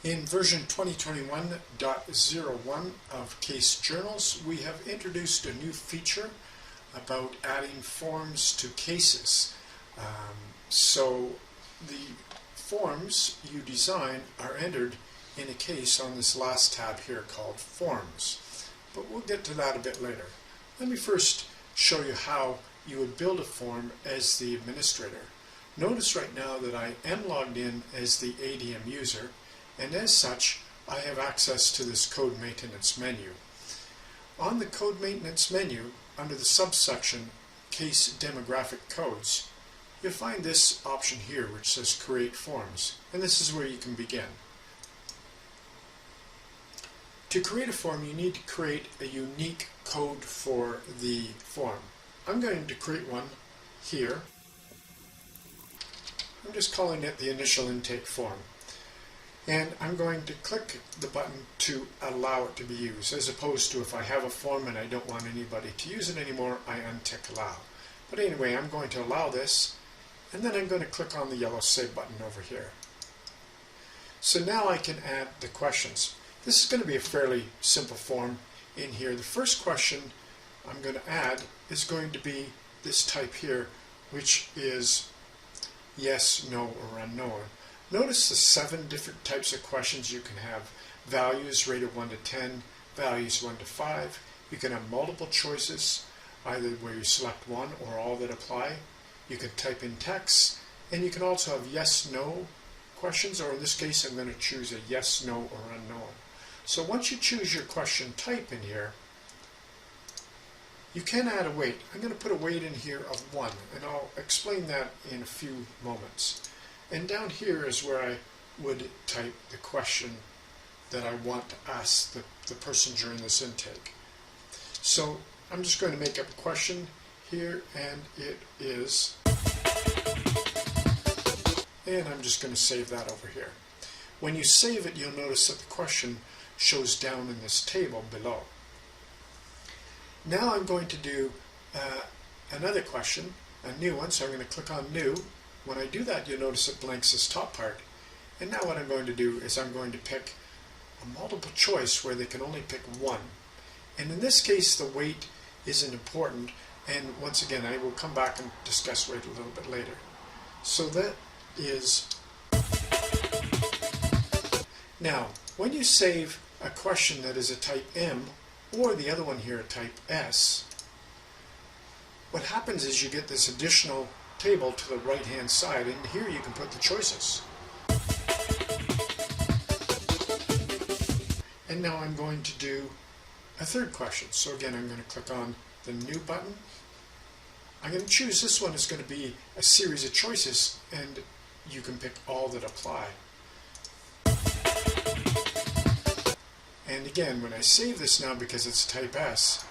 In version 2021.01 of Case Journals, we have introduced a new feature about adding forms to cases. So the forms you design are entered in a case on this last tab here called Forms. But we'll get to that a bit later. Let me first show you how you would build a form as the administrator. Notice right now that I am logged in as the ADM user, and as such I have access to this code maintenance menu. On the code maintenance menu, under the subsection Case Demographic Codes, you'll find this option here which says Create Forms, and this is where you can begin. To create a form, you need to create a unique code for the form. I'm going to create one here. I'm just calling it the initial intake form. And I'm going to click the button to allow it to be used, as opposed to if I have a form and I don't want anybody to use it anymore, I untick allow. But anyway, I'm going to allow this, and then I'm going to click on the yellow Save button over here. So now I can add the questions. This is going to be a fairly simple form in here. The first question I'm going to add is going to be this type here, which is yes, no, or unknown. Notice the 7 different types of questions you can have. Values rated 1 to 10, values 1 to 5. You can have multiple choices, either where you select one or all that apply. You can type in text, and you can also have yes, no questions, or in this case I'm going to choose a yes, no, or unknown. So once you choose your question type in here, you can add a weight. I'm going to put a weight in here of 1, and I'll explain that in a few moments. And down here is where I would type the question that I want to ask the person during this intake. So I'm just going to make up a question here, and it is, and I'm just going to save that over here. When you save it, you'll notice that the question shows down in this table below. Now I'm going to do another question, a new one, so I'm going to click on New. When I do that, you'll notice it blanks this top part. And now what I'm going to do is I'm going to pick a multiple choice where they can only pick one. And in this case, the weight isn't important. And once again, I will come back and discuss weight a little bit later. So that is... Now, when you save a question that is a type M, or the other one here, a type S, what happens is you get this additional table to the right hand side, and here you can put the choices. And now I'm going to do a third question. So again, I'm going to click on the New button. I'm going to choose this one is going to be a series of choices, and you can pick all that apply. And again, when I save this now, because it's type S,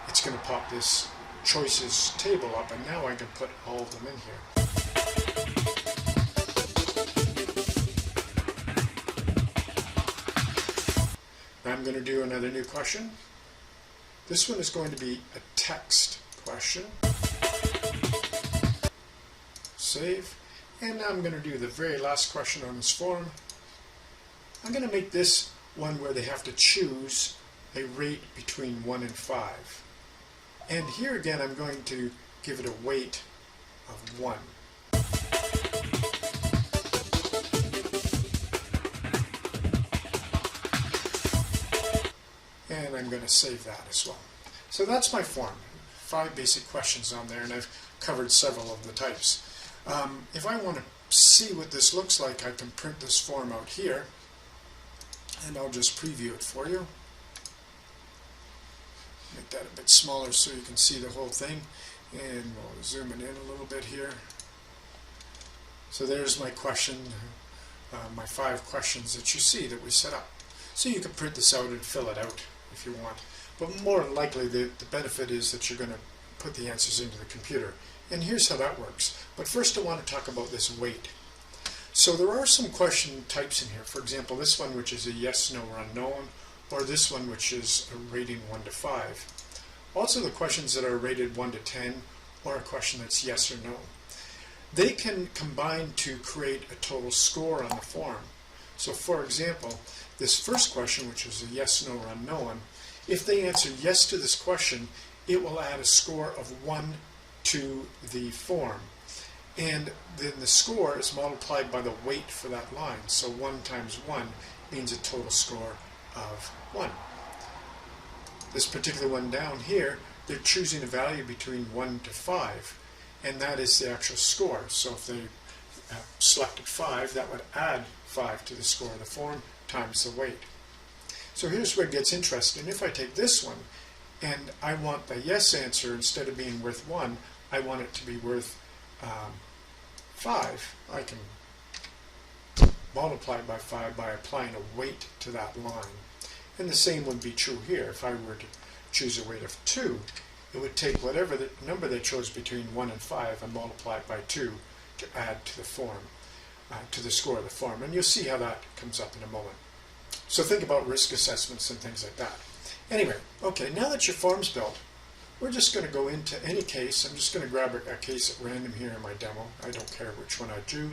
it's going to pop this choices table up, and now I can put all of them in here. Now I'm going to do another new question. This one is going to be a text question. Save. And now I'm going to do the very last question on this form. I'm going to make this one where they have to choose a rate between 1 and 5. And here again, I'm going to give it a weight of 1. And I'm going to save that as well. So that's my form. 5 basic questions on there, and I've covered several of the types. If I want to see what this looks like, I can print this form out here, and I'll just preview it for you. Make that a bit smaller so you can see the whole thing, and we'll zoom it in a little bit here. So there's my question, my 5 questions that you see that we set up. So you can print this out and fill it out if you want. But more than likely the benefit is that you're going to put the answers into the computer. And here's how that works. But first I want to talk about this weight. So there are some question types in here. For example, this one, which is a yes, no, or unknown, or this one, which is a rating 1 to 5. Also the questions that are rated 1 to 10, or a question that's yes or no. They can combine to create a total score on the form. So for example, this first question, which is a yes, no, or unknown, if they answer yes to this question, it will add a score of 1 to the form. And then the score is multiplied by the weight for that line. So 1 times 1 means a total score of 1. This particular one down here, they're choosing a value between 1 to 5, and that is the actual score. So if they selected 5, that would add 5 to the score of the form times the weight. So here's where it gets interesting. If I take this one and I want the yes answer, instead of being worth 1, I want it to be worth 5, I can multiply by 5 by applying a weight to that line. And the same would be true here. If I were to choose a weight of 2, it would take whatever the number they chose between 1 and 5 and multiply it by 2 to add to the form, to the score of the form. And you'll see how that comes up in a moment. So think about risk assessments and things like that. Anyway, okay, now that your form's built, we're just going to go into any case. I'm just going to grab a case at random here in my demo. I don't care which one I do.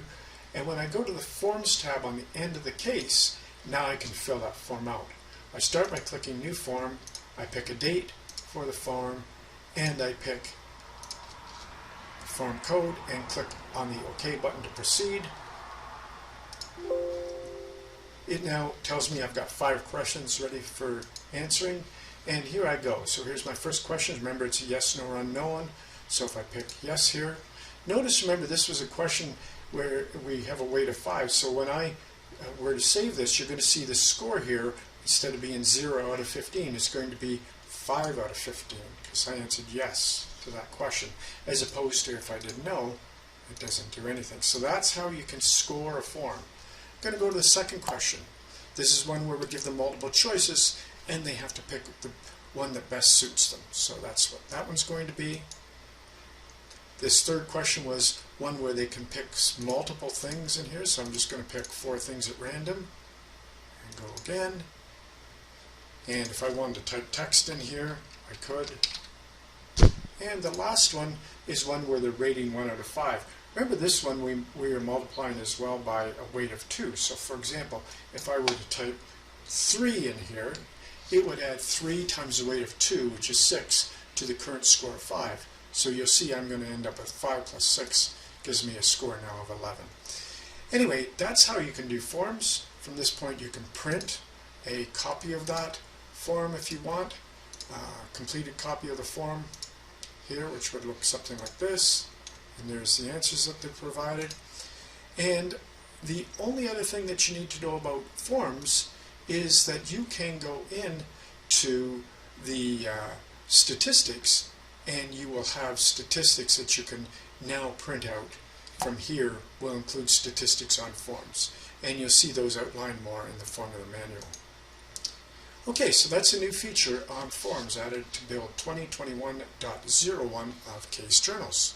And when I go to the Forms tab on the end of the case, now I can fill that form out. I start by clicking New Form, I pick a date for the form, and I pick the form code and click on the OK button to proceed. It now tells me I've got 5 questions ready for answering, and here I go. So here's my first question. Remember, it's a yes, no, or unknown. So if I pick yes here, notice, remember, this was a question where we have a weight of 5. So when I were to save this, you're going to see the score here, instead of being 0 out of 15, it's going to be 5 out of 15, because I answered yes to that question, as opposed to if I did no, it doesn't do anything. So that's how you can score a form. I'm going to go to the second question. This is one where we give them multiple choices, and they have to pick the one that best suits them. So that's what that one's going to be. This third question was one where they can pick multiple things in here, so I'm just going to pick 4 things at random, and go again. And if I wanted to type text in here, I could. And the last one is one where they're rating 1 out of 5. Remember, this one we are multiplying as well by a weight of 2. So for example, if I were to type 3 in here, it would add 3 times the weight of 2, which is 6, to the current score of 5. So you'll see I'm going to end up with 5 plus 6 gives me a score now of 11. Anyway, that's how you can do forms. From this point, you can print a copy of that form if you want, completed copy of the form here, which would look something like this, and there's the answers that they provided. And the only other thing that you need to know about forms is that you can go in to the statistics, and you will have statistics that you can now print out. From here will include statistics on forms, and you'll see those outlined more in the formula manual. Okay, so that's a new feature on forms added to build 2021.01 of Case Journals.